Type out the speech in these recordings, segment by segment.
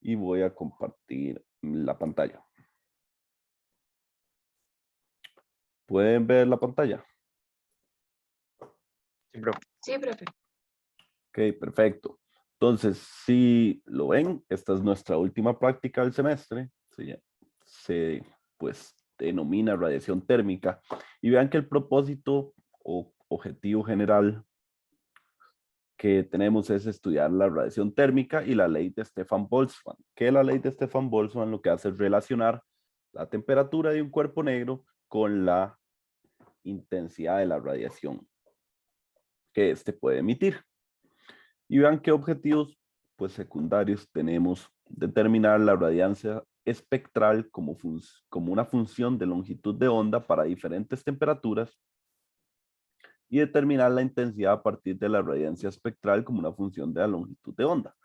y voy a compartir la pantalla. ¿Pueden ver la pantalla? Sí, profe. Sí, profe. Ok, perfecto. Entonces, si lo ven, esta es nuestra última práctica del semestre. Pues, denomina radiación térmica. Y vean que el propósito o objetivo general que tenemos es estudiar la radiación térmica y la ley de Stefan-Boltzmann. Que la ley de Stefan-Boltzmann lo que hace es relacionar la temperatura de un cuerpo negro con la intensidad de la radiación que éste puede emitir. Y vean qué objetivos pues, secundarios tenemos. Determinar la radiancia espectral como una función de longitud de onda para diferentes temperaturas y determinar la intensidad a partir de la radiancia espectral como una función de la longitud de onda.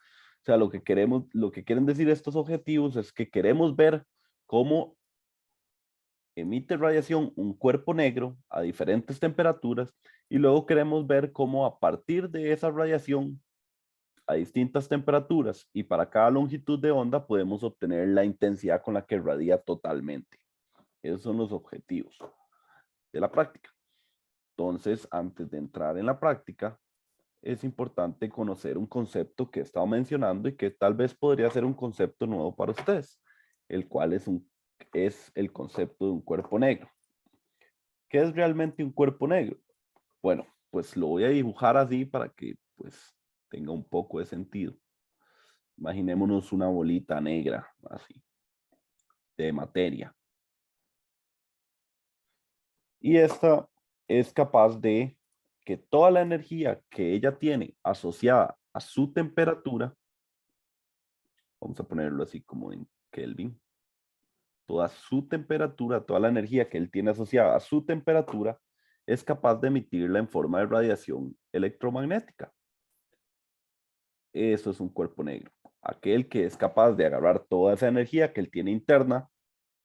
O sea, lo que quieren decir estos objetivos es que queremos ver cómo emite radiación un cuerpo negro a diferentes temperaturas y luego queremos ver cómo a partir de esa radiación a distintas temperaturas y para cada longitud de onda podemos obtener la intensidad con la que radia totalmente. Esos son los objetivos de la práctica. Entonces, antes de entrar en la práctica, es importante conocer un concepto que he estado mencionando y que tal vez podría ser un concepto nuevo para ustedes, el cual es el concepto de un cuerpo negro. ¿Qué es realmente un cuerpo negro? Bueno, pues lo voy a dibujar así para que pues tenga un poco de sentido. Imaginémonos una bolita negra, así, de materia. Y esta es capaz de que toda la energía que ella tiene asociada a su temperatura, vamos a ponerlo así como en Kelvin, toda su temperatura, toda la energía que él tiene asociada a su temperatura, es capaz de emitirla en forma de radiación electromagnética. Eso es un cuerpo negro. Aquel que es capaz de agarrar toda esa energía que él tiene interna,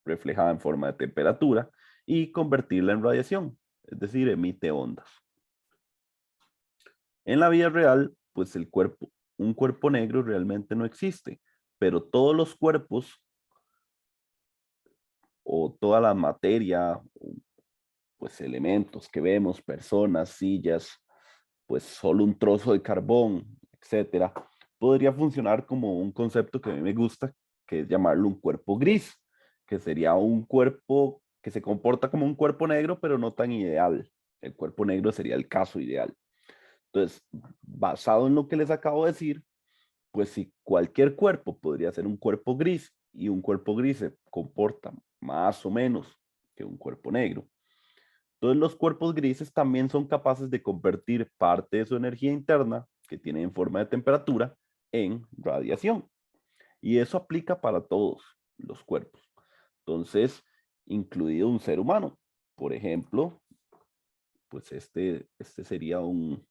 reflejada en forma de temperatura, y convertirla en radiación, es decir, emite ondas. En la vida real, pues un cuerpo negro realmente no existe, pero todos los cuerpos o toda la materia, pues elementos que vemos, personas, sillas, pues solo un trozo de carbón, etcétera, podría funcionar como un concepto que a mí me gusta, que es llamarlo un cuerpo gris, que sería un cuerpo que se comporta como un cuerpo negro, pero no tan ideal. El cuerpo negro sería el caso ideal. Entonces, basado en lo que les acabo de decir, pues si cualquier cuerpo podría ser un cuerpo gris y un cuerpo gris se comporta más o menos que un cuerpo negro, entonces los cuerpos grises también son capaces de convertir parte de su energía interna, que tiene en forma de temperatura, en radiación. Y eso aplica para todos los cuerpos. Entonces, incluido un ser humano. Por ejemplo, pues este sería un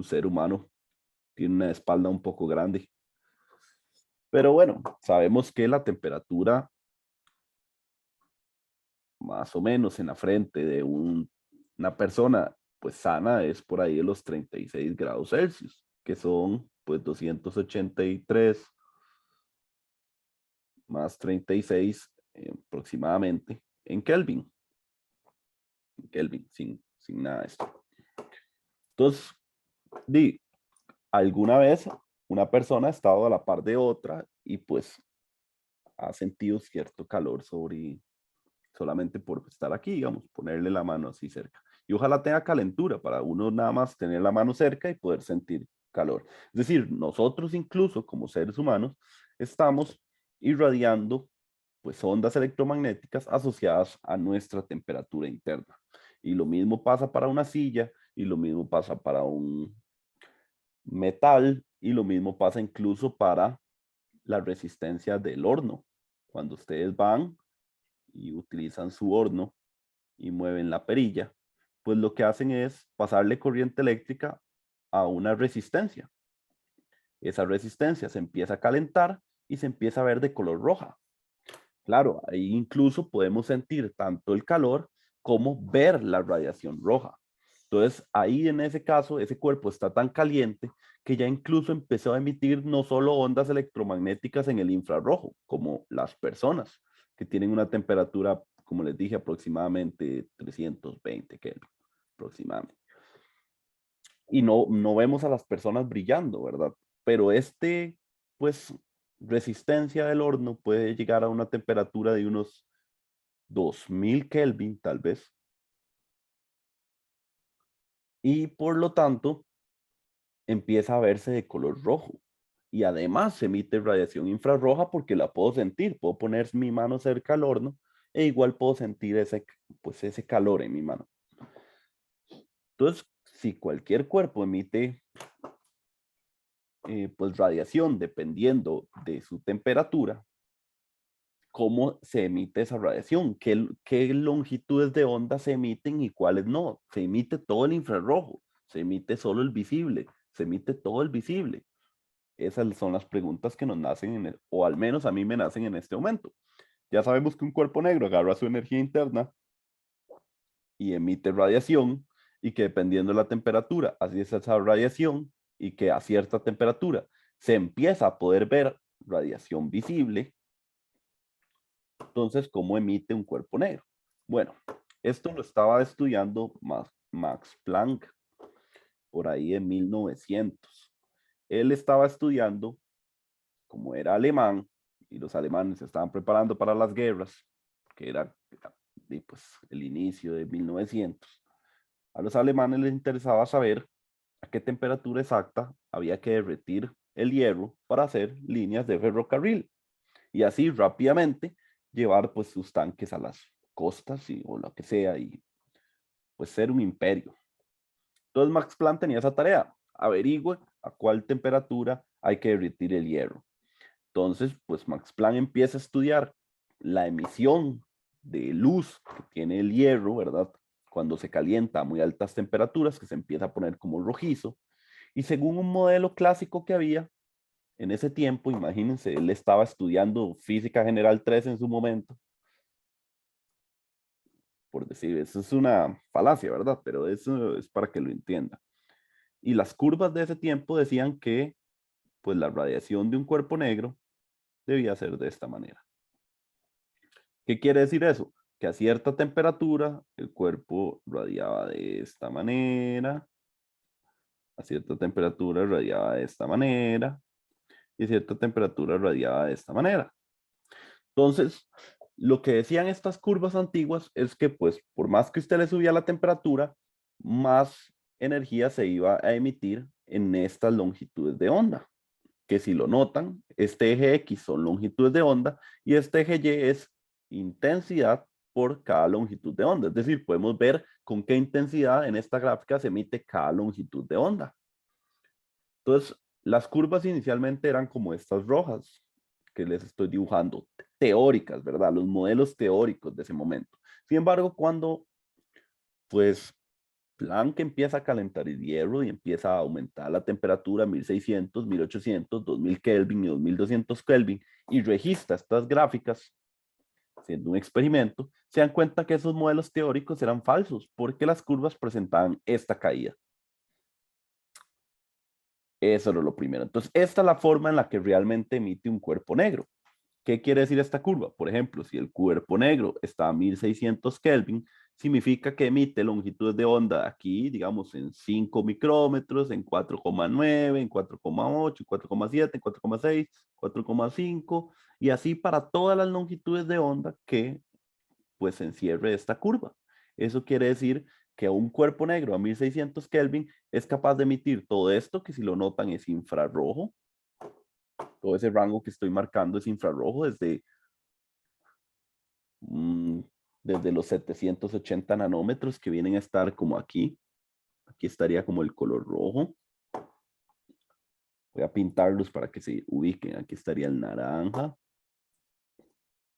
ser humano. Tiene una espalda un poco grande. Pero bueno, sabemos que la temperatura más o menos en la frente de una persona pues sana es por ahí de los 36 grados Celsius, que son pues 283 más 36 aproximadamente en Kelvin. Kelvin, sin nada de esto. Entonces, alguna vez una persona ha estado a la par de otra y pues ha sentido cierto calor solamente por estar aquí, digamos, ponerle la mano así cerca. Y ojalá tenga calentura para uno nada más tener la mano cerca y poder sentir calor. Es decir, nosotros incluso como seres humanos estamos irradiando pues ondas electromagnéticas asociadas a nuestra temperatura interna. Y lo mismo pasa para una silla y lo mismo pasa para un metal y lo mismo pasa incluso para la resistencia del horno. Cuando ustedes van y utilizan su horno y mueven la perilla, pues lo que hacen es pasarle corriente eléctrica a una resistencia. Esa resistencia se empieza a calentar y se empieza a ver de color roja. Claro, ahí incluso podemos sentir tanto el calor como ver la radiación roja. Entonces, ahí en ese caso, ese cuerpo está tan caliente que ya incluso empezó a emitir no solo ondas electromagnéticas en el infrarrojo, como las personas, que tienen una temperatura, como les dije, aproximadamente 320 Kelvin, aproximadamente. Y no vemos a las personas brillando, ¿verdad? Pero pues, resistencia del horno puede llegar a una temperatura de unos 2000 Kelvin, tal vez. Y por lo tanto, empieza a verse de color rojo. Y además se emite radiación infrarroja porque la puedo sentir. Puedo poner mi mano cerca al horno e igual puedo sentir pues ese calor en mi mano. Entonces, si cualquier cuerpo emite pues radiación dependiendo de su temperatura, ¿cómo se emite esa radiación? ¿Qué longitudes de onda se emiten y cuáles no? Se emite todo el infrarrojo, se emite solo el visible, se emite todo el visible. Esas son las preguntas que nos nacen, o al menos a mí me nacen en este momento. Ya sabemos que un cuerpo negro agarra su energía interna y emite radiación y que dependiendo de la temperatura, así es esa radiación y que a cierta temperatura se empieza a poder ver radiación visible. Entonces, ¿cómo emite un cuerpo negro? Bueno, esto lo estaba estudiando Max Planck por ahí en 1900. Él estaba estudiando, como era alemán, y los alemanes se estaban preparando para las guerras, que era pues, el inicio de 1900. A los alemanes les interesaba saber a qué temperatura exacta había que derretir el hierro para hacer líneas de ferrocarril y así rápidamente llevar pues sus tanques a las costas o lo que sea y pues ser un imperio. Entonces Max Planck tenía esa tarea, averigüe a cuál temperatura hay que derretir el hierro. Entonces, pues Max Planck empieza a estudiar la emisión de luz que tiene el hierro, ¿verdad? Cuando se calienta a muy altas temperaturas, que se empieza a poner como rojizo. Y según un modelo clásico que había en ese tiempo, imagínense, él estaba estudiando física general 3 en su momento, por decir, eso es una falacia, ¿verdad? Pero eso es para que lo entienda. Y las curvas de ese tiempo decían que, pues, la radiación de un cuerpo negro debía ser de esta manera. ¿Qué quiere decir eso? Que a cierta temperatura el cuerpo radiaba de esta manera, a cierta temperatura radiaba de esta manera, y a cierta temperatura radiaba de esta manera. Entonces, lo que decían estas curvas antiguas es que, pues, por más que usted le subía la temperatura, más energía se iba a emitir en estas longitudes de onda. Que si lo notan, este eje X son longitudes de onda y este eje Y es intensidad por cada longitud de onda. Es decir, podemos ver con qué intensidad en esta gráfica se emite cada longitud de onda. Entonces, las curvas inicialmente eran como estas rojas que les estoy dibujando, teóricas, ¿verdad? Los modelos teóricos de ese momento. Sin embargo, cuando pues Planck empieza a calentar el hierro y empieza a aumentar la temperatura a 1600, 1800, 2000 Kelvin y 2200 Kelvin y registra estas gráficas haciendo un experimento, se dan cuenta que esos modelos teóricos eran falsos porque las curvas presentaban esta caída. Eso era lo primero. Entonces, esta es la forma en la que realmente emite un cuerpo negro. ¿Qué quiere decir esta curva? Por ejemplo, si el cuerpo negro está a 1600 Kelvin, significa que emite longitudes de onda aquí, digamos, en 5 micrómetros, en 4,9, en 4,8, en 4,7, en 4,6, 4,5, y así para todas las longitudes de onda que pues encierre esta curva. Eso quiere decir que un cuerpo negro a 1600 Kelvin es capaz de emitir todo esto, que si lo notan es infrarrojo. Todo ese rango que estoy marcando es infrarrojo mm, desde los 780 nanómetros que vienen a estar como aquí. Aquí estaría como el color rojo. Voy a pintarlos para que se ubiquen. Aquí estaría el naranja.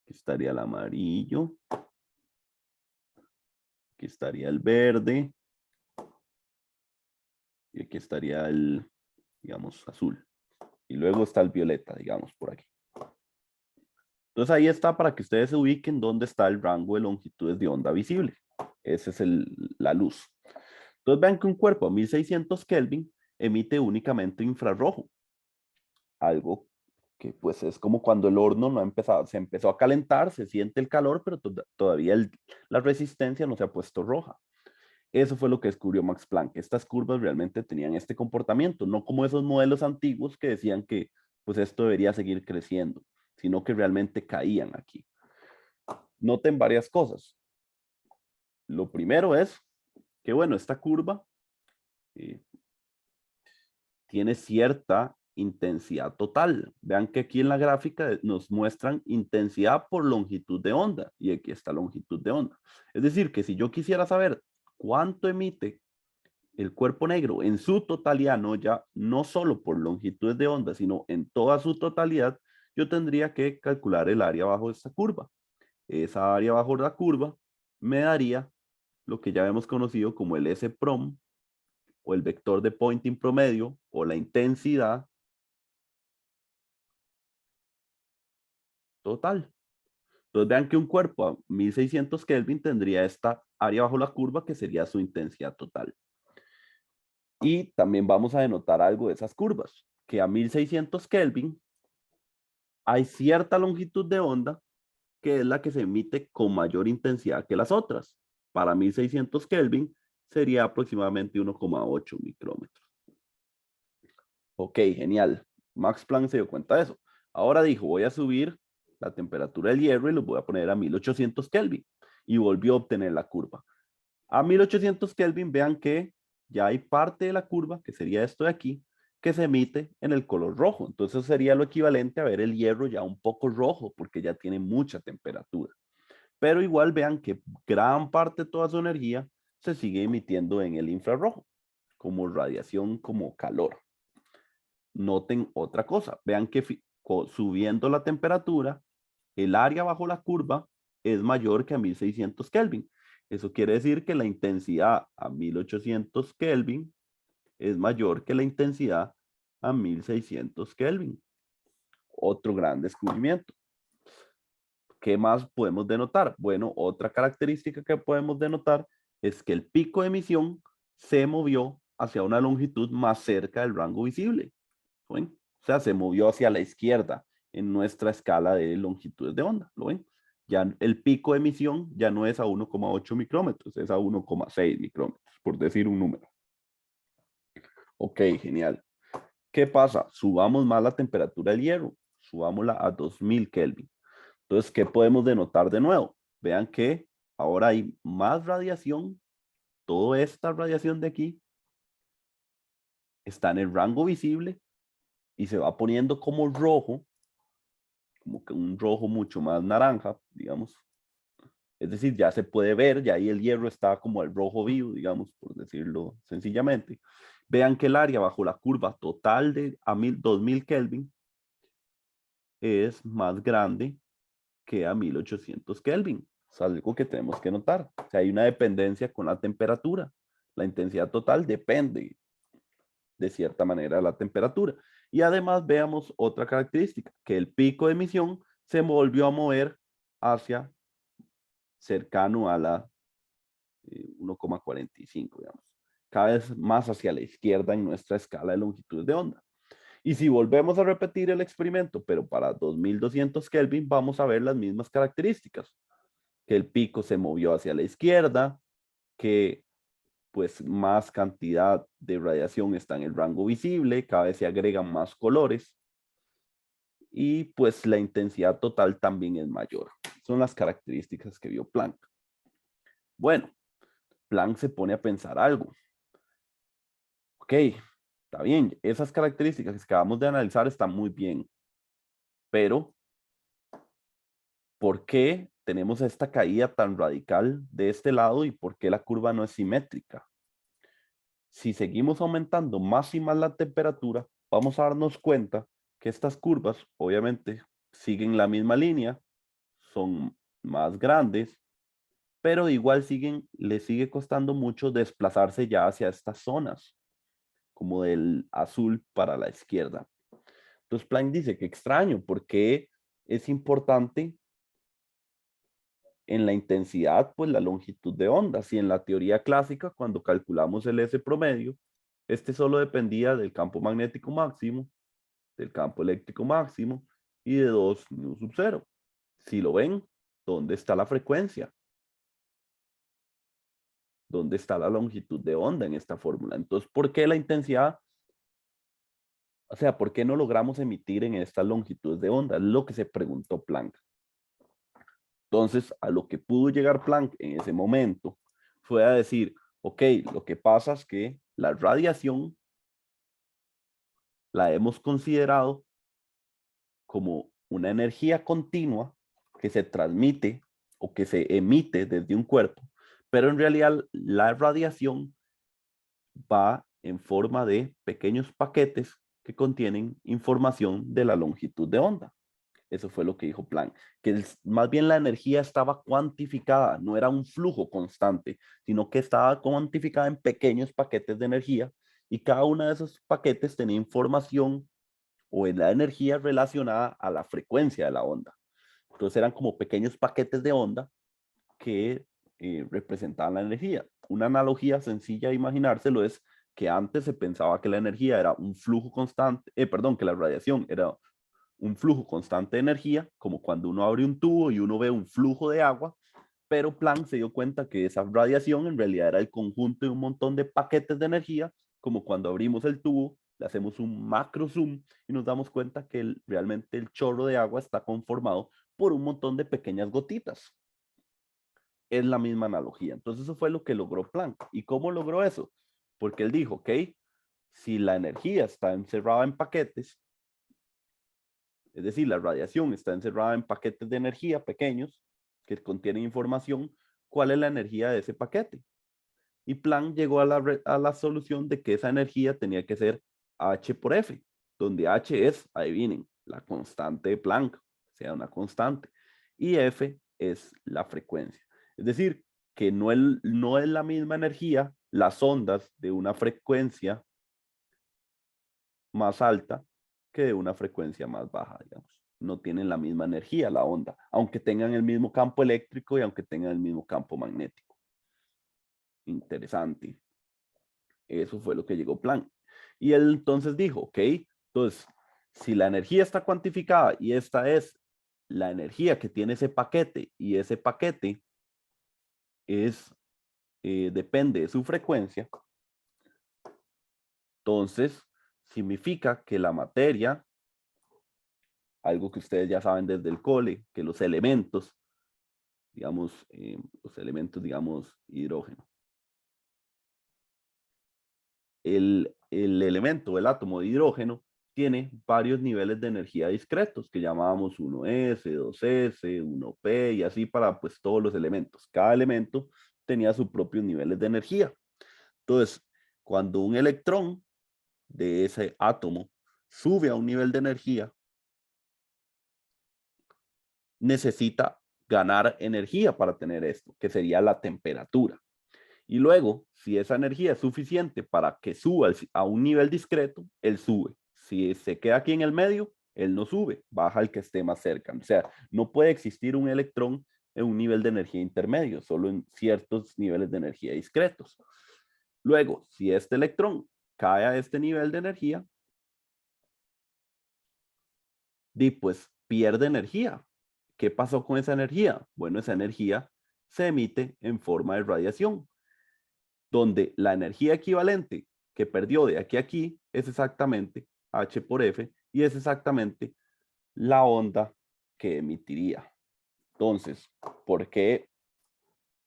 Aquí estaría el amarillo. Aquí estaría el verde. Y aquí estaría el, digamos, azul. Y luego está el violeta, digamos, por aquí. Entonces ahí está para que ustedes se ubiquen dónde está el rango de longitudes de onda visible. Esa es la luz. Entonces vean que un cuerpo a 1600 Kelvin emite únicamente infrarrojo, algo que pues es como cuando el horno no ha empezado, se empezó a calentar, se siente el calor, pero todavía la resistencia no se ha puesto roja. Eso fue lo que descubrió Max Planck. Estas curvas realmente tenían este comportamiento, no como esos modelos antiguos que decían que pues esto debería seguir creciendo, sino que realmente caían aquí. Noten varias cosas. Lo primero es que, bueno, esta curva eh, tiene cierta intensidad total. Vean que aquí en la gráfica nos muestran intensidad por longitud de onda, y aquí está longitud de onda. Es decir, que si yo quisiera saber cuánto emite el cuerpo negro en su totalidad, no solo por longitudes de onda, sino en toda su totalidad, yo tendría que calcular el área bajo esta curva. Esa área bajo la curva me daría lo que ya hemos conocido como el S-prom, o el vector de Poynting promedio, o la intensidad total. Entonces vean que un cuerpo a 1600 Kelvin tendría esta área bajo la curva que sería su intensidad total. Y también vamos a denotar algo de esas curvas, que a 1600 Kelvin hay cierta longitud de onda que es la que se emite con mayor intensidad que las otras. Para 1600 Kelvin sería aproximadamente 1,8 micrómetros. Ok, genial. Max Planck se dio cuenta de eso. Ahora dijo, voy a subir la temperatura del hierro y lo voy a poner a 1800 Kelvin. Y volvió a obtener la curva. A 1800 Kelvin, vean que ya hay parte de la curva, que sería esto de aquí, que se emite en el color rojo. Entonces sería lo equivalente a ver el hierro ya un poco rojo, porque ya tiene mucha temperatura. Pero igual vean que gran parte de toda su energía se sigue emitiendo en el infrarrojo, como radiación, como calor. Noten otra cosa, vean que subiendo la temperatura, el área bajo la curva es mayor que a 1600 Kelvin. Eso quiere decir que la intensidad a 1800 Kelvin es mayor que la intensidad a 1600 Kelvin. Otro gran descubrimiento. ¿Qué más podemos denotar? Bueno, otra característica que podemos denotar es que el pico de emisión se movió hacia una longitud más cerca del rango visible. ¿Ven? O sea, se movió hacia la izquierda en nuestra escala de longitudes de onda. ¿Lo ven? Ya el pico de emisión ya no es a 1,8 micrómetros, es a 1,6 micrómetros, por decir un número. Ok, genial. ¿Qué pasa? Subamos más la temperatura del hierro, subámosla a 2000 Kelvin. Entonces, ¿qué podemos denotar de nuevo? Vean que ahora hay más radiación, toda esta radiación de aquí está en el rango visible y se va poniendo como rojo, como que un rojo mucho más naranja, digamos. Es decir, ya se puede ver, ya ahí el hierro está como el rojo vivo, digamos, por decirlo sencillamente. Vean que el área bajo la curva total de 2000 Kelvin es más grande que a 1800 Kelvin. Es algo que tenemos que notar. O sea, hay una dependencia con la temperatura. La intensidad total depende de cierta manera de la temperatura. Y además veamos otra característica, que el pico de emisión se volvió a mover hacia cercano a la 1,45, digamos. Cada vez más hacia la izquierda en nuestra escala de longitud de onda. Y si volvemos a repetir el experimento, pero para 2200 Kelvin, vamos a ver las mismas características. Que el pico se movió hacia la izquierda, que pues más cantidad de radiación está en el rango visible, cada vez se agregan más colores y pues la intensidad total también es mayor. Son las características que vio Planck. Bueno, Planck se pone a pensar algo. Ok, está bien, esas características que acabamos de analizar están muy bien, pero ¿por qué tenemos esta caída tan radical de este lado y por qué la curva no es simétrica? Si seguimos aumentando más y más la temperatura, vamos a darnos cuenta que estas curvas obviamente siguen la misma línea, son más grandes, pero igual les sigue costando mucho desplazarse ya hacia estas zonas, como del azul para la izquierda. Entonces Planck dice que extraño, porque es importante En la intensidad, pues la longitud de onda. Si en la teoría clásica, cuando calculamos el S promedio, este solo dependía del campo magnético máximo, del campo eléctrico máximo y de 2 nu sub 0. Si lo ven, ¿dónde está la frecuencia? ¿Dónde está la longitud de onda en esta fórmula? Entonces, ¿por qué la intensidad? O sea, ¿por qué no logramos emitir en estas longitudes de onda? Es lo que se preguntó Planck. Entonces, a lo que pudo llegar Planck en ese momento fue a decir, ok, lo que pasa es que la radiación la hemos considerado como una energía continua que se transmite o que se emite desde un cuerpo, pero en realidad la radiación va en forma de pequeños paquetes que contienen información de la longitud de onda. Eso fue lo que dijo Planck, que más bien la energía estaba cuantificada, no era un flujo constante, sino que estaba cuantificada en pequeños paquetes de energía y cada uno de esos paquetes tenía información o en la energía relacionada a la frecuencia de la onda. Entonces eran como pequeños paquetes de onda que representaban la energía. Una analogía sencilla de imaginárselo es que antes se pensaba que la energía era un flujo constante, perdón, que la radiación era un flujo constante de energía, como cuando uno abre un tubo y uno ve un flujo de agua, pero Planck se dio cuenta que esa radiación en realidad era el conjunto de un montón de paquetes de energía, como cuando abrimos el tubo, le hacemos un macro zoom y nos damos cuenta que realmente el chorro de agua está conformado por un montón de pequeñas gotitas. Es la misma analogía. Entonces eso fue lo que logró Planck. ¿Y cómo logró eso? Porque él dijo, ok, si la energía está encerrada en paquetes, es decir, la radiación está encerrada en paquetes de energía pequeños que contienen información, ¿cuál es la energía de ese paquete? Y Planck llegó a la solución de que esa energía tenía que ser H por F, donde H es, adivinen, la constante de Planck, o sea, una constante, y F es la frecuencia. Es decir, que no es la misma energía las ondas de una frecuencia más alta que de una frecuencia más baja, digamos. No tienen la misma energía la onda, aunque tengan el mismo campo eléctrico y aunque tengan el mismo campo magnético. Interesante. Eso fue lo que llegó Planck. Y él entonces dijo, ok, entonces, si la energía está cuantificada y esta es la energía que tiene ese paquete y ese paquete es, depende de su frecuencia, entonces significa que la materia, algo que ustedes ya saben desde el cole, que los elementos, digamos, hidrógeno. El elemento, el átomo de hidrógeno, tiene varios niveles de energía discretos que llamábamos 1s, 2s, 1p y así para pues todos los elementos. Cada elemento tenía sus propios niveles de energía. Entonces, cuando un electrón de ese átomo sube a un nivel de energía, necesita ganar energía para tener esto, que sería la temperatura. Y luego, si esa energía es suficiente para que suba a un nivel discreto, él sube. Si se queda aquí en el medio, él no sube, baja al que esté más cerca. O sea, no puede existir un electrón en un nivel de energía intermedio, solo en ciertos niveles de energía discretos. Luego, si este electrón cae a este nivel de energía, pues pierde energía. ¿Qué pasó con esa energía? Bueno, esa energía se emite en forma de radiación, donde la energía equivalente que perdió de aquí a aquí es exactamente H por F y es exactamente la onda que emitiría. Entonces, ¿por qué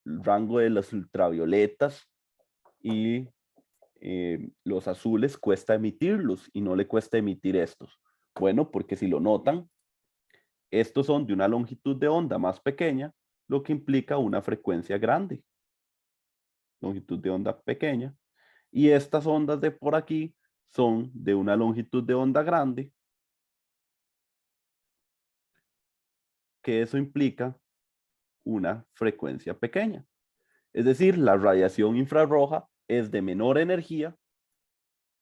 el rango de las ultravioletas y los azules cuesta emitirlos y no le cuesta emitir estos? Bueno, porque si lo notan, estos son de una longitud de onda más pequeña, lo que implica una frecuencia grande, longitud de onda pequeña. Y estas ondas de por aquí son de una longitud de onda grande, que eso implica una frecuencia pequeña. Es decir, la radiación infrarroja es de menor energía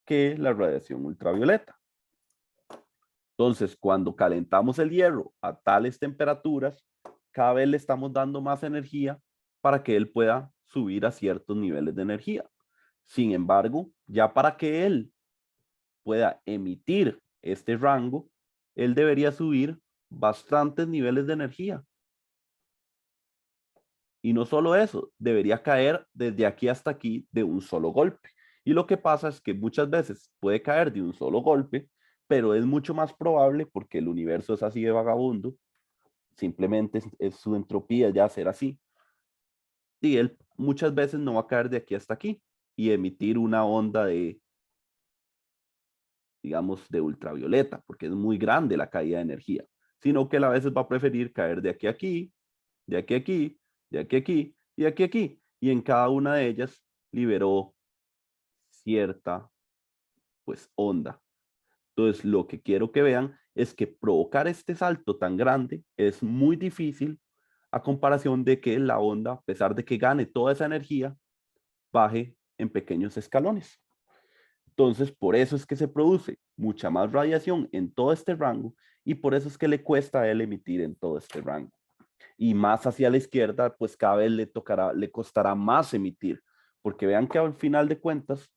que la radiación ultravioleta. Entonces, cuando calentamos el hierro a tales temperaturas, cada vez le estamos dando más energía para que él pueda subir a ciertos niveles de energía. Sin embargo, ya para que él pueda emitir este rango, él debería subir bastantes niveles de energía. Y no solo eso, debería caer desde aquí hasta aquí de un solo golpe. Y lo que pasa es que muchas veces puede caer de un solo golpe, pero es mucho más probable, porque el universo es así de vagabundo, simplemente es su entropía ya ser así, y él muchas veces no va a caer de aquí hasta aquí y emitir una onda de, digamos, de ultravioleta, porque es muy grande la caída de energía, sino que él a veces va a preferir caer de aquí a aquí, de aquí a aquí, de aquí a aquí y de aquí a aquí. Y en cada una de ellas liberó cierta, pues, onda. Entonces, lo que quiero que vean es que provocar este salto tan grande es muy difícil a comparación de que la onda, a pesar de que gane toda esa energía, baje en pequeños escalones. Entonces, por eso es que se produce mucha más radiación en todo este rango y por eso es que le cuesta a él emitir en todo este rango. Y más hacia la izquierda, pues cada vez le costará más emitir, porque vean que al final de cuentas,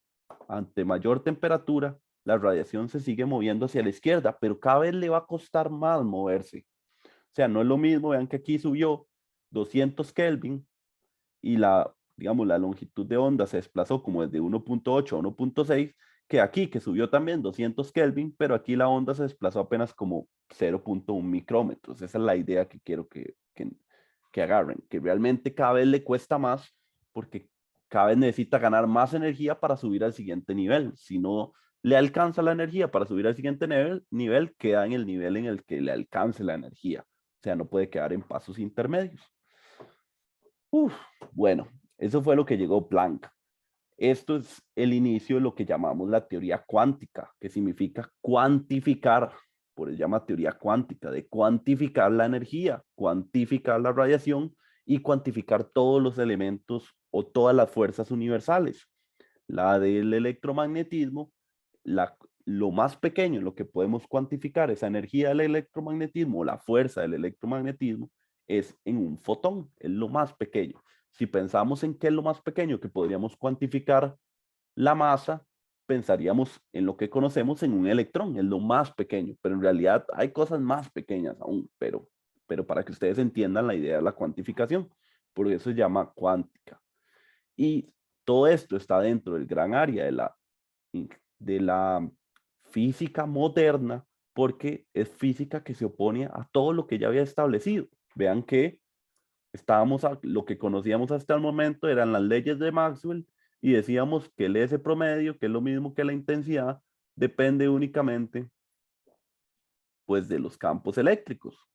ante mayor temperatura, la radiación se sigue moviendo hacia la izquierda, pero cada vez le va a costar más moverse. O sea, no es lo mismo, vean que aquí subió 200 Kelvin y digamos, la longitud de onda se desplazó como desde 1.8 a 1.6, que aquí, que subió también 200 Kelvin, pero aquí la onda se desplazó apenas como 0.1 micrómetros. Esa es la idea que quiero que agarren, que realmente cada vez le cuesta más porque cada vez necesita ganar más energía para subir al siguiente nivel. Si no le alcanza la energía para subir al siguiente nivel, queda en el nivel en el que le alcance la energía. O sea, no puede quedar en pasos intermedios. Uf, bueno, eso fue lo que llegó Planck. Esto es el inicio de lo que llamamos la teoría cuántica, que significa cuantificar, por eso se llama teoría cuántica, de cuantificar la energía, cuantificar la radiación y cuantificar todos los elementos o todas las fuerzas universales. La del electromagnetismo, lo más pequeño en lo que podemos cuantificar esa energía del electromagnetismo, la fuerza del electromagnetismo, es en un fotón, es lo más pequeño. Si pensamos en qué es lo más pequeño que podríamos cuantificar la masa, pensaríamos en lo que conocemos en un electrón, es lo más pequeño, pero en realidad hay cosas más pequeñas aún, pero para que ustedes entiendan la idea de la cuantificación, por eso se llama cuántica. Y todo esto está dentro del gran área de la física moderna, porque es física que se opone a todo lo que ya había establecido. Vean que lo que conocíamos hasta el momento eran las leyes de Maxwell y decíamos que el S promedio, que es lo mismo que la intensidad, depende únicamente pues de los campos eléctricos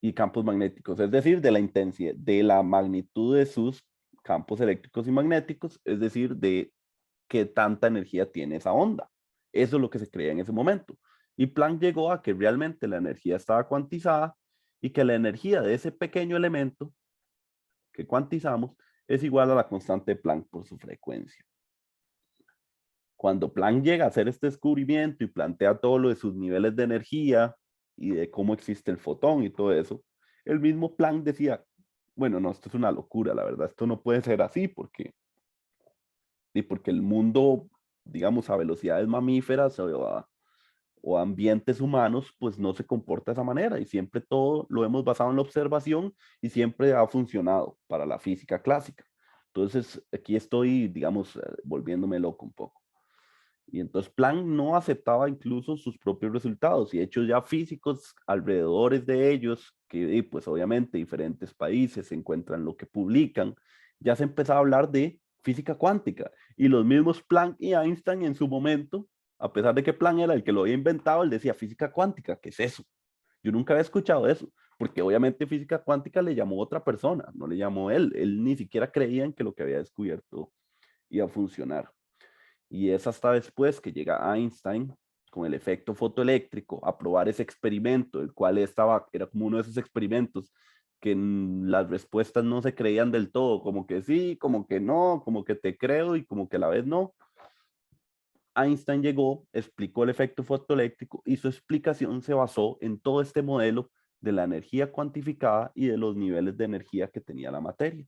y campos magnéticos, es decir, de la intensidad, de la magnitud de sus campos eléctricos y magnéticos, es decir, de qué tanta energía tiene esa onda. Eso es lo que se creía en ese momento. Y Planck llegó a que realmente la energía estaba cuantizada y que la energía de ese pequeño elemento que cuantizamos es igual a la constante de Planck por su frecuencia. Cuando Planck llega a hacer este descubrimiento y plantea todo lo de sus niveles de energía y de cómo existe el fotón y todo eso, el mismo Planck decía, bueno, no, esto es una locura, la verdad, esto no puede ser así porque el mundo, digamos, a velocidades mamíferas o ambientes humanos, pues no se comporta de esa manera y siempre todo lo hemos basado en la observación y siempre ha funcionado para la física clásica. Entonces, aquí estoy, digamos, volviéndome loco un poco. Y entonces Planck no aceptaba incluso sus propios resultados y de hecho ya físicos alrededor de ellos, que pues obviamente diferentes países se encuentran lo que publican, ya se empezaba a hablar de física cuántica y los mismos Planck y Einstein en su momento, a pesar de que Planck era el que lo había inventado, él decía física cuántica, ¿qué es eso? Yo nunca había escuchado eso, porque obviamente física cuántica le llamó otra persona, no le llamó él ni siquiera creía en que lo que había descubierto iba a funcionar. Y es hasta después que llega Einstein con el efecto fotoeléctrico a probar ese experimento, el cual era como uno de esos experimentos que las respuestas no se creían del todo, como que sí, como que no, como que te creo y como que a la vez no. Einstein llegó, explicó el efecto fotoeléctrico y su explicación se basó en todo este modelo de la energía cuantificada y de los niveles de energía que tenía la materia.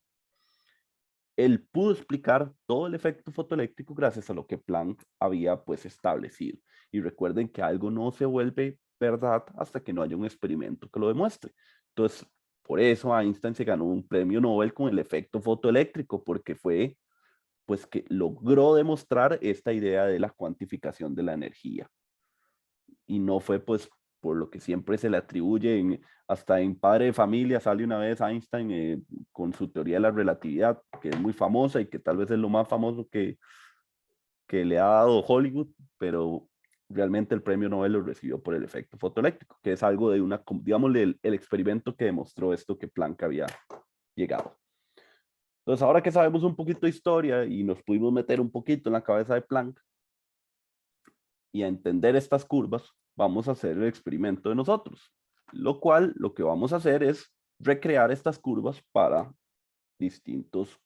Él pudo explicar todo el efecto fotoeléctrico gracias a lo que Planck había pues establecido. Y recuerden que algo no se vuelve verdad hasta que no haya un experimento que lo demuestre. Entonces, por eso Einstein se ganó un premio Nobel con el efecto fotoeléctrico, porque fue pues que logró demostrar esta idea de la cuantificación de la energía. Y no fue pues por lo que siempre se le atribuye, hasta en Padre de Familia sale una vez Einstein con su teoría de la relatividad, que es muy famosa y que tal vez es lo más famoso que le ha dado Hollywood, pero realmente el premio Nobel lo recibió por el efecto fotoeléctrico, que es algo de una, digamos, el experimento que demostró esto que Planck había llegado. Entonces, ahora que sabemos un poquito de historia y nos pudimos meter un poquito en la cabeza de Planck y a entender estas curvas, vamos a hacer el experimento de nosotros, lo cual lo que vamos a hacer es recrear estas curvas para distintos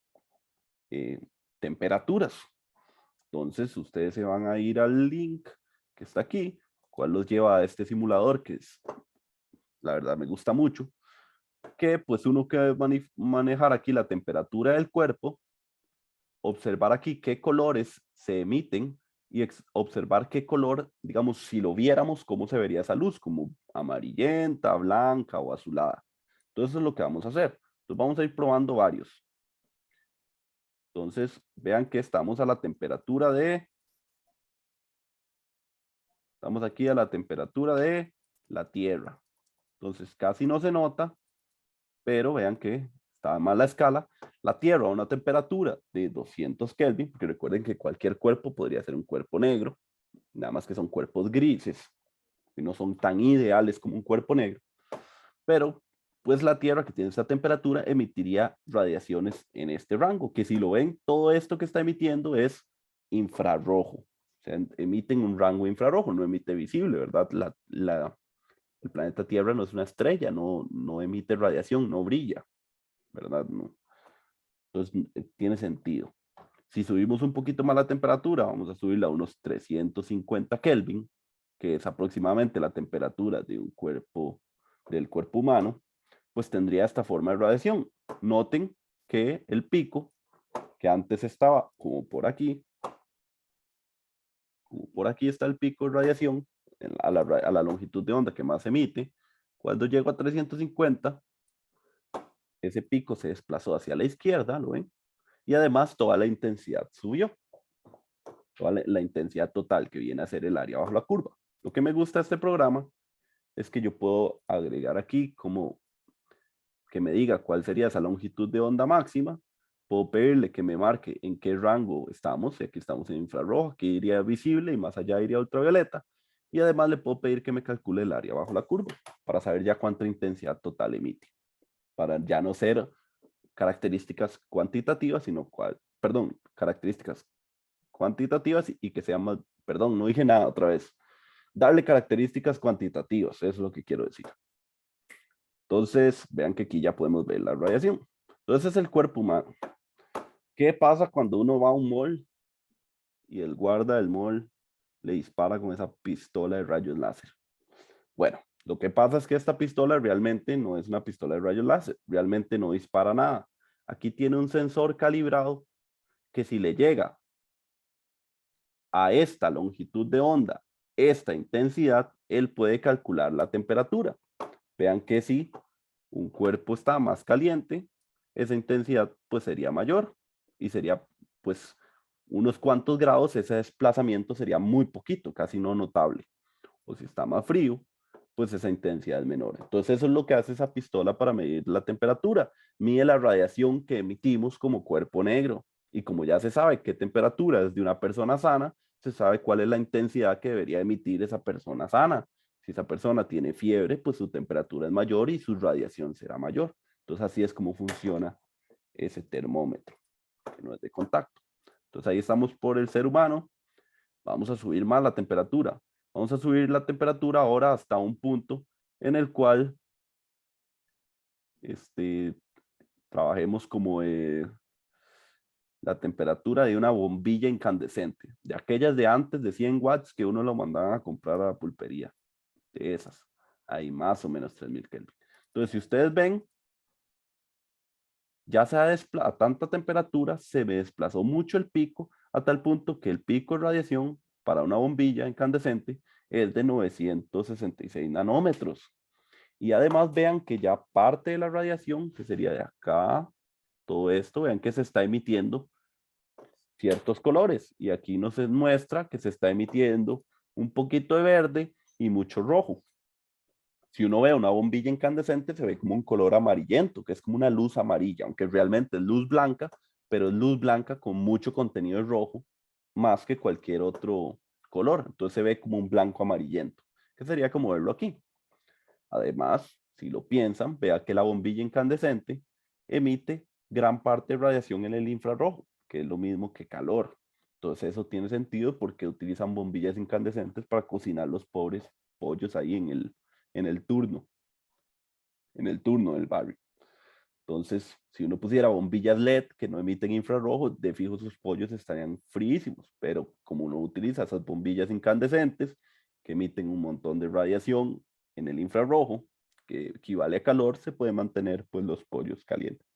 temperaturas. Entonces, ustedes se van a ir al link que está aquí, cual los lleva a este simulador que es, la verdad, me gusta mucho, que pues uno que manejar aquí la temperatura del cuerpo, observar aquí qué colores se emiten y observar qué color, digamos, si lo viéramos, cómo se vería esa luz, como amarillenta, blanca o azulada. Entonces, eso es lo que vamos a hacer. Entonces, vamos a ir probando varios. Entonces, vean que estamos a la temperatura de... Estamos aquí a la temperatura de la Tierra. Entonces, casi no se nota, pero vean que está mal la escala. La Tierra a una temperatura de 200 Kelvin, porque recuerden que cualquier cuerpo podría ser un cuerpo negro, nada más que son cuerpos grises, y no son tan ideales como un cuerpo negro, pero pues la Tierra que tiene esta temperatura emitiría radiaciones en este rango, que si lo ven, todo esto que está emitiendo es infrarrojo. O sea, emiten un rango infrarrojo, no emite visible, ¿verdad? El planeta Tierra no es una estrella, no emite radiación, no brilla, ¿verdad? No. Entonces, tiene sentido. Si subimos un poquito más la temperatura, vamos a subirla a unos 350 Kelvin, que es aproximadamente la temperatura de un cuerpo, del cuerpo humano, pues tendría esta forma de radiación. Noten que el pico, que antes estaba como por aquí está el pico de radiación, a la longitud de onda que más emite, cuando llego a 350, ese pico se desplazó hacia la izquierda, ¿lo ven? Y además toda la intensidad subió. Toda la intensidad total que viene a ser el área bajo la curva. Lo que me gusta de este programa es que yo puedo agregar aquí como que me diga cuál sería esa longitud de onda máxima. Puedo pedirle que me marque en qué rango estamos. Aquí estamos en infrarrojo, aquí iría visible y más allá iría ultravioleta. Y además le puedo pedir que me calcule el área bajo la curva para saber ya cuánta intensidad total emite. Para ya no ser características cuantitativas, sino características cuantitativas y que sean más, perdón, no dije nada otra vez, darle características cuantitativas, eso es lo que quiero decir. Entonces, vean que aquí ya podemos ver la radiación. Entonces es el cuerpo humano. ¿Qué pasa cuando uno va a un mall y el guarda del mall le dispara con esa pistola de rayos láser? Bueno, lo que pasa es que esta pistola realmente no es una pistola de rayos láser, realmente no dispara nada. Aquí tiene un sensor calibrado que si le llega a esta longitud de onda, esta intensidad, él puede calcular la temperatura. Vean que si un cuerpo está más caliente, esa intensidad pues sería mayor y sería pues unos cuantos grados, ese desplazamiento sería muy poquito, casi no notable. O si está más frío, pues esa intensidad es menor. Entonces eso es lo que hace esa pistola para medir la temperatura. Mide la radiación que emitimos como cuerpo negro. Y como ya se sabe qué temperatura es de una persona sana, se sabe cuál es la intensidad que debería emitir esa persona sana. Si esa persona tiene fiebre, pues su temperatura es mayor y su radiación será mayor. Entonces así es como funciona ese termómetro, que no es de contacto. Entonces ahí estamos por el ser humano. Vamos a subir más la temperatura. Vamos a subir la temperatura ahora hasta un punto en el cual trabajemos como la temperatura de una bombilla incandescente, de aquellas de antes de 100 watts que uno lo mandaban a comprar a la pulpería, de esas. Ahí más o menos 3000 Kelvin. Entonces, si ustedes ven, ya se ha desplazado a tanta temperatura, se me desplazó mucho el pico, a tal punto que el pico de radiación para una bombilla incandescente es de 966 nanómetros. Y además vean que ya parte de la radiación, que sería de acá, todo esto, vean que se está emitiendo ciertos colores. Y aquí nos muestra que se está emitiendo un poquito de verde y mucho rojo. Si uno ve una bombilla incandescente, se ve como un color amarillento, que es como una luz amarilla, aunque realmente es luz blanca, pero es luz blanca con mucho contenido de rojo, más que cualquier otro color. Entonces se ve como un blanco amarillento, que sería como verlo aquí. Además, si lo piensan, vea que la bombilla incandescente emite gran parte de radiación en el infrarrojo, que es lo mismo que calor. Entonces eso tiene sentido porque utilizan bombillas incandescentes para cocinar los pobres pollos ahí en el turno, en el turno del barrio. Entonces, si uno pusiera bombillas LED que no emiten infrarrojo, de fijo sus pollos estarían fríísimos, pero como uno utiliza esas bombillas incandescentes que emiten un montón de radiación en el infrarrojo, que equivale a calor, se puede mantener pues los pollos calientes.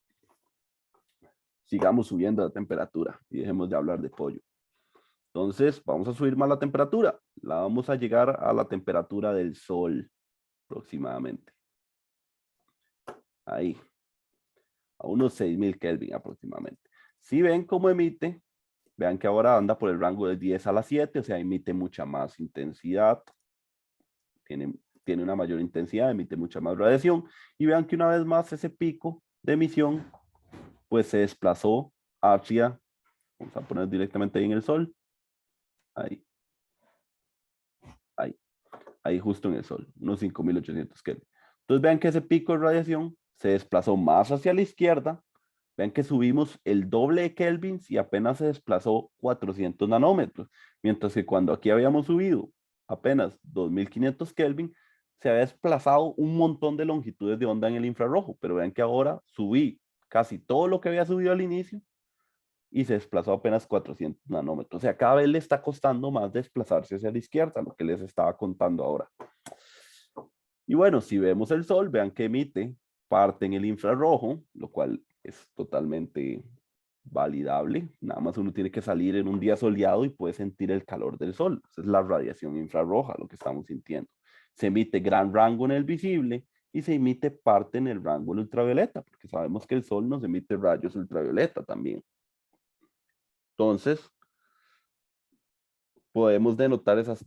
Sigamos subiendo la temperatura y dejemos de hablar de pollo. Entonces, vamos a subir más la temperatura. La vamos a llegar a la temperatura del sol aproximadamente. Ahí, a unos 6000 Kelvin aproximadamente. Si ven cómo emite, vean que ahora anda por el rango de 10 a la 7, o sea, emite mucha más intensidad, tiene una mayor intensidad, emite mucha más radiación, y vean que una vez más ese pico de emisión, pues se desplazó hacia, vamos a poner directamente ahí en el sol, ahí, ahí, ahí justo en el sol, unos 5800 Kelvin. Entonces vean que ese pico de radiación se desplazó más hacia la izquierda. Vean que subimos el doble de kelvins y apenas se desplazó 400 nanómetros, mientras que cuando aquí habíamos subido apenas 2500 Kelvin, se había desplazado un montón de longitudes de onda en el infrarrojo, pero vean que ahora subí casi todo lo que había subido al inicio y se desplazó apenas 400 nanómetros. O sea, cada vez le está costando más desplazarse hacia la izquierda, lo que les estaba contando ahora. Y bueno, si vemos el sol, vean que emite parte en el infrarrojo, lo cual es totalmente validable. Nada más uno tiene que salir en un día soleado y puede sentir el calor del sol. Esa es la radiación infrarroja, lo que estamos sintiendo. Se emite gran rango en el visible y se emite parte en el rango del ultravioleta, porque sabemos que el sol nos emite rayos ultravioleta también. Entonces, podemos denotar esas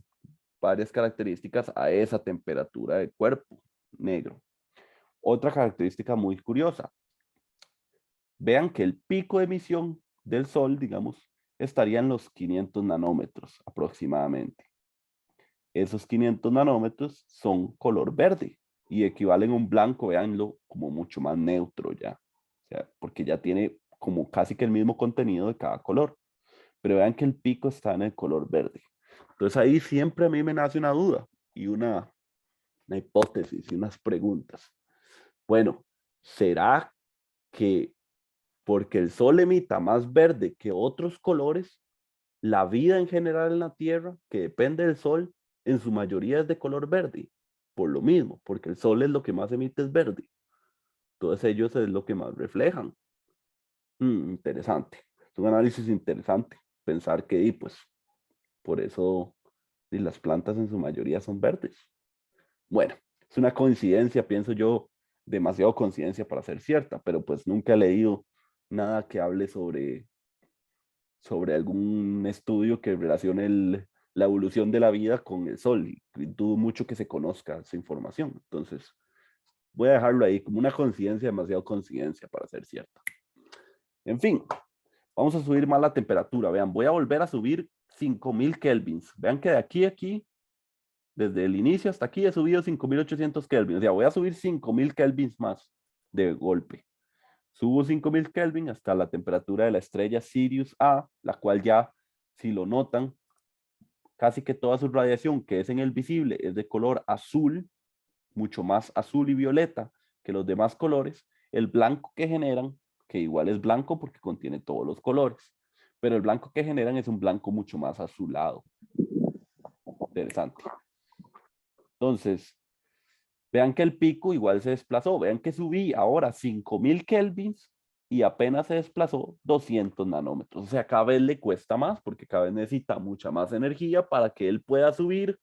varias características a esa temperatura de cuerpo negro. Otra característica muy curiosa. Vean que el pico de emisión del Sol, digamos, estaría en los 500 nanómetros aproximadamente. Esos 500 nanómetros son color verde y equivalen a un blanco, véanlo, como mucho más neutro ya. O sea, porque ya tiene como casi que el mismo contenido de cada color. Pero vean que el pico está en el color verde. Entonces ahí siempre a mí me nace una duda y una hipótesis y unas preguntas. Bueno, ¿será que porque el sol emita más verde que otros colores, la vida en general en la Tierra, que depende del sol, en su mayoría es de color verde? Por lo mismo, porque el sol es lo que más emite es verde. Todos ellos es lo que más reflejan. Interesante. Es un análisis interesante. Pensar que, pues, por eso las plantas en su mayoría son verdes. Bueno, es una coincidencia, pienso yo, demasiado coincidencia para ser cierta, pero pues nunca he leído nada que hable sobre algún estudio que relacione la evolución de la vida con el sol y dudo mucho que se conozca esa información. Entonces, voy a dejarlo ahí como una coincidencia, demasiado coincidencia para ser cierta. En fin, vamos a subir más la temperatura. Vean, voy a volver a subir 5000 kelvins. Vean que de aquí a aquí, desde el inicio hasta aquí, he subido 5800 kelvins. O sea, voy a subir 5000 kelvins más de golpe. Subo 5000 Kelvin hasta la temperatura de la estrella Sirius A, la cual ya, si lo notan, casi que toda su radiación que es en el visible es de color azul, mucho más azul y violeta que los demás colores. El blanco que generan, que igual es blanco porque contiene todos los colores, pero el blanco que generan es un blanco mucho más azulado. Interesante. Entonces, Vean que el pico igual se desplazó. Vean que subí ahora 5000 kelvins y apenas se desplazó 200 nanómetros. O sea, cada vez le cuesta más porque cada vez necesita mucha más energía para que él pueda subir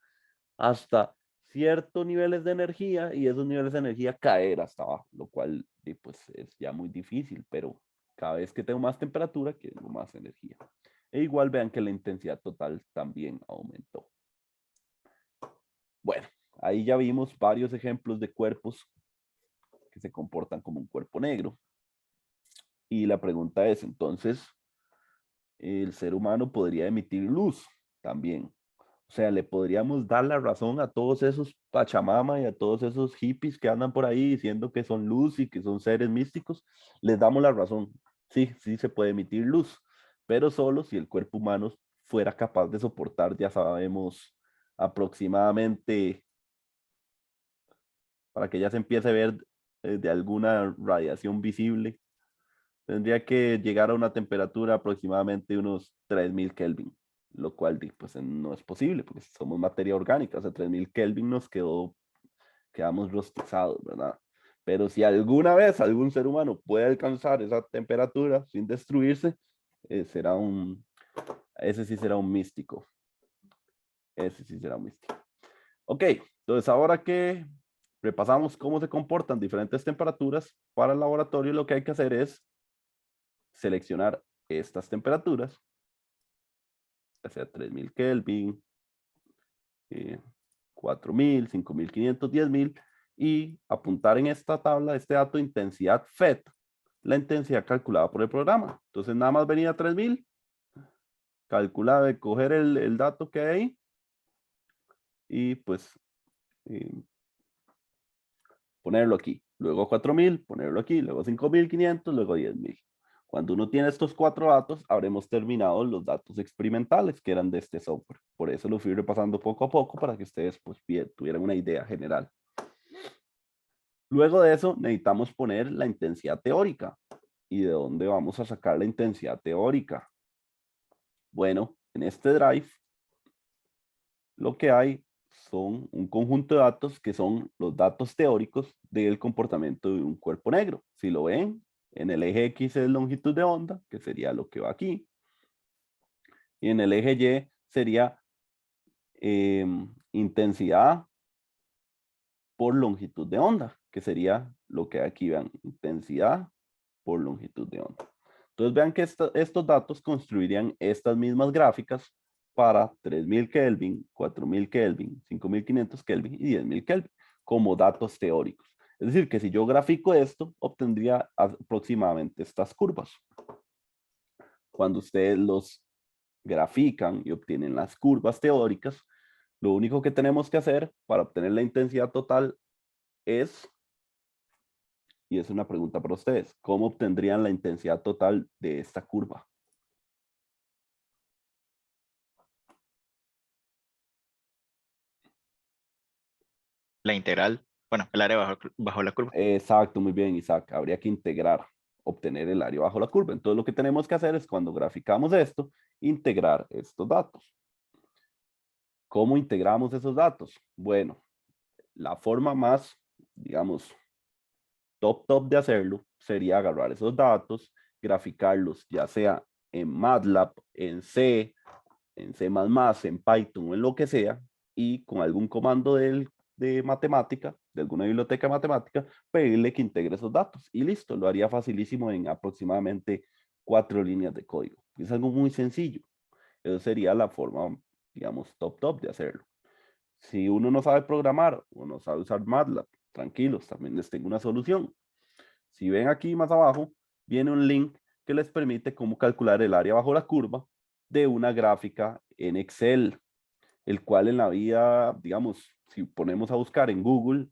hasta ciertos niveles de energía y esos niveles de energía caer hasta abajo, lo cual pues es ya muy difícil, pero cada vez que tengo más temperatura, quiero más energía. E igual vean que la intensidad total también aumentó. Bueno, ahí ya vimos varios ejemplos de cuerpos que se comportan como un cuerpo negro. Y la pregunta es, entonces, ¿el ser humano podría emitir luz también? O sea, le podríamos dar la razón a todos esos Pachamama y a todos esos hippies que andan por ahí diciendo que son luz y que son seres místicos. Les damos la razón. Sí, sí se puede emitir luz, pero solo si el cuerpo humano fuera capaz de soportar, ya sabemos, aproximadamente, para que ya se empiece a ver de alguna radiación visible, tendría que llegar a una temperatura aproximadamente de unos 3000 Kelvin, lo cual pues no es posible porque somos materia orgánica, o sea, 3000 Kelvin quedamos rostizados, ¿verdad? Pero si alguna vez algún ser humano puede alcanzar esa temperatura sin destruirse, ese sí será un místico. Ese sí será un místico. Ok, entonces ahora que repasamos cómo se comportan diferentes temperaturas para el laboratorio, lo que hay que hacer es seleccionar estas temperaturas, ya sea 3000 Kelvin, 4000, 5500, 10000, y apuntar en esta tabla este dato de intensidad FET, la intensidad calculada por el programa. Entonces nada más venía 3000, calculaba, coger el dato que hay ahí y pues eh, ponerlo aquí. Luego 4000, ponerlo aquí, luego 5500, luego 10000. Cuando uno tiene estos 4 datos, habremos terminado los datos experimentales que eran de este software. Por eso lo fui repasando poco a poco para que ustedes pues, tuvieran una idea general. Luego de eso, necesitamos poner la intensidad teórica. ¿Y de dónde vamos a sacar la intensidad teórica? Bueno, en este drive, lo que hay son un conjunto de datos que son los datos teóricos del comportamiento de un cuerpo negro. Si lo ven, en el eje X es longitud de onda, que sería lo que va aquí. Y en el eje Y sería intensidad por longitud de onda, que sería lo que aquí vean, intensidad por longitud de onda. Entonces vean que estos datos construirían estas mismas gráficas para 3000 Kelvin, 4000 Kelvin, 5500 Kelvin y 10000 Kelvin como datos teóricos. Es decir, que si yo grafico esto, obtendría aproximadamente estas curvas. Cuando ustedes los grafican y obtienen las curvas teóricas, lo único que tenemos que hacer para obtener la intensidad total es, y es una pregunta para ustedes, ¿cómo obtendrían la intensidad total de esta curva? La integral, bueno, el área bajo la curva. Exacto, muy bien, Isaac. Habría que integrar, obtener el área bajo la curva. Entonces lo que tenemos que hacer es cuando graficamos esto, integrar estos datos. ¿Cómo integramos esos datos? Bueno, la forma más, digamos, top de hacerlo sería agarrar esos datos, graficarlos, ya sea en MATLAB, en C, en C++, en Python o en lo que sea, y con algún comando de matemática, de alguna biblioteca de matemática, pedirle que integre esos datos. Y listo, lo haría facilísimo en aproximadamente 4 líneas de código. Es algo muy sencillo. Eso sería la forma, digamos, top de hacerlo. Si uno no sabe programar o no sabe usar MATLAB, tranquilos, también les tengo una solución. Si ven aquí más abajo, viene un link que les permite cómo calcular el área bajo la curva de una gráfica en Excel, el cual en la vida, digamos, si ponemos a buscar en Google,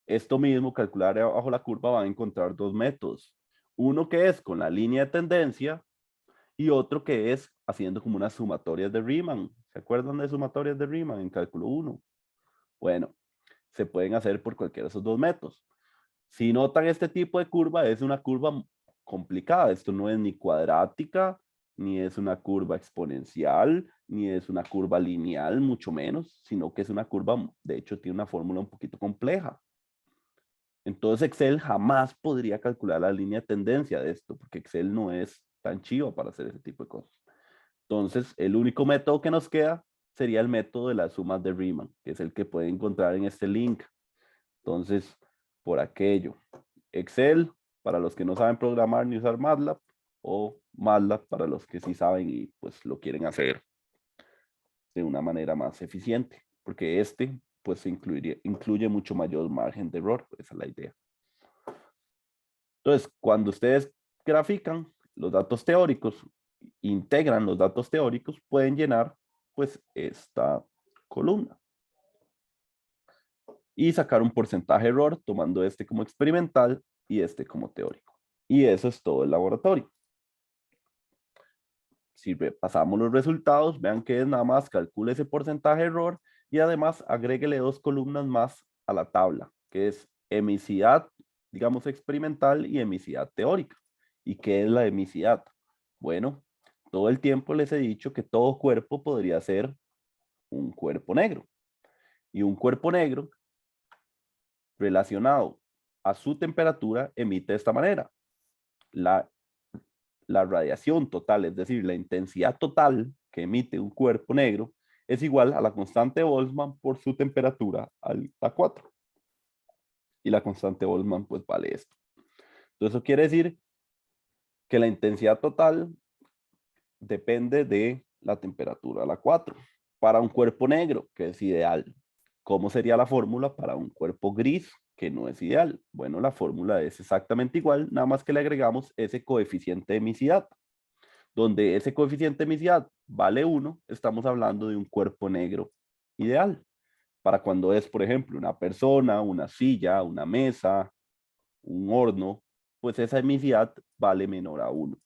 esto mismo, calcular área bajo la curva, van a encontrar dos métodos. Uno que es con la línea de tendencia y otro que es haciendo como unas sumatorias de Riemann. ¿Se acuerdan de sumatorias de Riemann en cálculo 1? Bueno, se pueden hacer por cualquiera de esos dos métodos. Si notan este tipo de curva, es una curva complicada. Esto no es ni cuadrática, ni es una curva exponencial, ni es una curva lineal, mucho menos, sino que es una curva, de hecho, tiene una fórmula un poquito compleja. Entonces Excel jamás podría calcular la línea de tendencia de esto, porque Excel no es tan chivo para hacer ese tipo de cosas. Entonces, el único método que nos queda sería el método de las sumas de Riemann, que es el que pueden encontrar en este link. Entonces, por aquello, Excel para los que no saben programar ni usar MATLAB, o MATLAB para los que sí saben y pues lo quieren hacer de una manera más eficiente, porque este pues incluye mucho mayor margen de error, esa es la idea. Entonces, cuando ustedes grafican los datos teóricos, integran los datos teóricos, pueden llenar pues esta columna y sacar un porcentaje de error tomando este como experimental y este como teórico. Y eso es todo el laboratorio. Si repasamos los resultados, vean que es nada más calcule ese porcentaje de error y además agréguele 2 columnas más a la tabla, que es emisidad, digamos, experimental y emisidad teórica. ¿Y qué es la emisidad? Bueno, todo el tiempo les he dicho que todo cuerpo podría ser un cuerpo negro. Y un cuerpo negro relacionado a su temperatura emite de esta manera. La radiación total, es decir, la intensidad total que emite un cuerpo negro es igual a la constante de Boltzmann por su temperatura a 4. Y la constante de Boltzmann pues vale esto. Entonces eso quiere decir que la intensidad total depende de la temperatura a la 4. Para un cuerpo negro, que es ideal, ¿cómo sería la fórmula para un cuerpo gris, que no es ideal? Bueno, la fórmula es exactamente igual, nada más que le agregamos ese coeficiente de emisidad. Donde ese coeficiente de emisidad vale 1, estamos hablando de un cuerpo negro ideal. Para cuando es, por ejemplo, una persona, una silla, una mesa, un horno, pues esa emisidad vale menor a 1.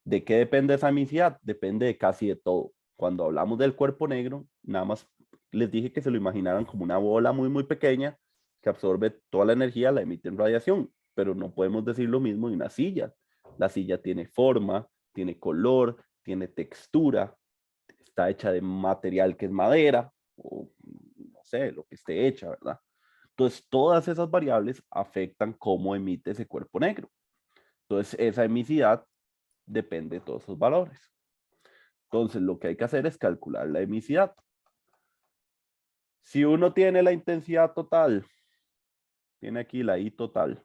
¿De qué depende esa emisidad? Depende de casi de todo. Cuando hablamos del cuerpo negro, nada más les dije que se lo imaginaran como una bola muy, muy pequeña que absorbe toda la energía, la emite en radiación, pero no podemos decir lo mismo de una silla. La silla tiene forma, tiene color, tiene textura, está hecha de material que es madera, o no sé, lo que esté hecha, ¿verdad? Entonces, todas esas variables afectan cómo emite ese cuerpo negro. Entonces, esa emisidad depende de todos esos valores. Entonces, lo que hay que hacer es calcular la emisidad. Si uno tiene la intensidad total, tiene aquí la I total,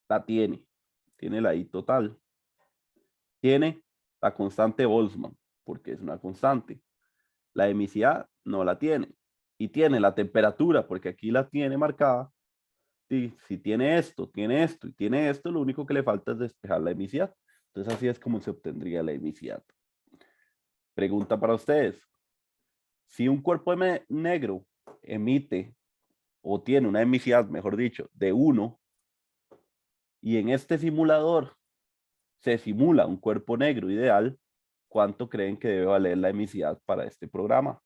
la tiene la I total, tiene la constante Boltzmann, porque es una constante. La emisidad no la tiene. Y tiene la temperatura, porque aquí la tiene marcada. Y si tiene esto y tiene esto, lo único que le falta es despejar la emisidad. Entonces así es como se obtendría la emisidad. Pregunta para ustedes. Si un cuerpo negro emite o tiene una emisidad, mejor dicho, de 1, y en este simulador se simula un cuerpo negro ideal, ¿cuánto creen que debe valer la emisidad para este programa?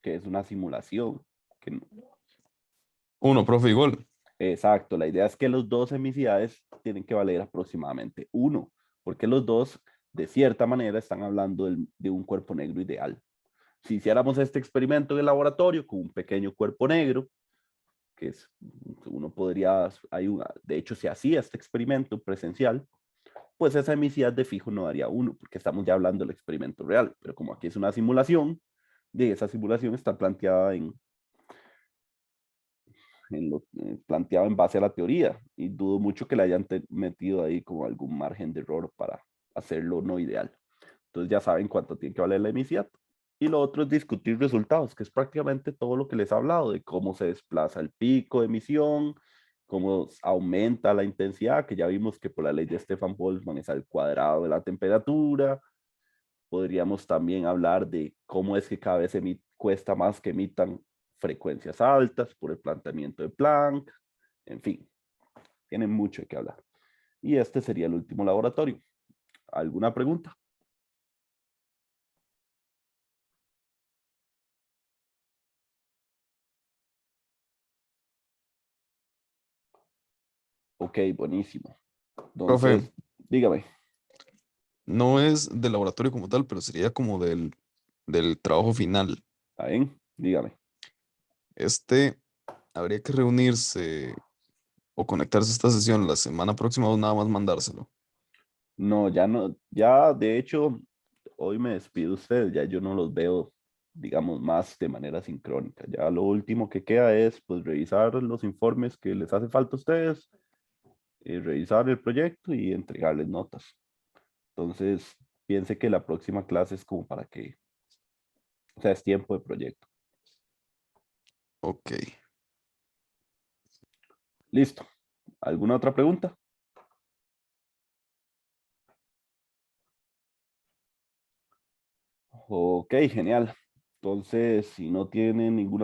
Que es una simulación. Que Uno, profe, igual. Exacto, la idea es que los dos emisidades tienen que valer aproximadamente 1, porque los dos, de cierta manera, están hablando de un cuerpo negro ideal. Si hiciéramos este experimento en el laboratorio con un pequeño cuerpo negro, que es, uno podría, de hecho se hacía este experimento presencial, pues esa emisidad de fijo no daría 1, porque estamos ya hablando del experimento real, pero como aquí es una simulación, de esa simulación está planteada planteado en base a la teoría y dudo mucho que le hayan metido ahí como algún margen de error para hacerlo no ideal. Entonces ya saben cuánto tiene que valer la emisidad. Y lo otro es discutir resultados, que es prácticamente todo lo que les he hablado, de cómo se desplaza el pico de emisión, cómo aumenta la intensidad, que ya vimos que por la ley de Stefan Boltzmann es al cuadrado de la temperatura. Podríamos también hablar de cómo es que cada vez cuesta más que emitan frecuencias altas por el planteamiento de Planck. En fin, tienen mucho que hablar. Y este sería el último laboratorio. ¿Alguna pregunta? Ok, buenísimo. Profe, Entonces, dígame. no es del laboratorio como tal, pero sería como del trabajo final. ¿Está bien? Dígame. Habría que reunirse o conectarse a esta sesión la semana próxima o nada más mandárselo. No, ya no, ya de hecho, hoy me despido de ustedes, ya yo no los veo, digamos, más de manera sincrónica. Ya lo último que queda es, pues, revisar los informes que les hace falta a ustedes, revisar el proyecto y entregarles notas. Entonces, piense que la próxima clase es como para que, o sea, es tiempo de proyecto. Ok. Listo. ¿Alguna otra pregunta? Ok, genial. Entonces, si no tienen ninguna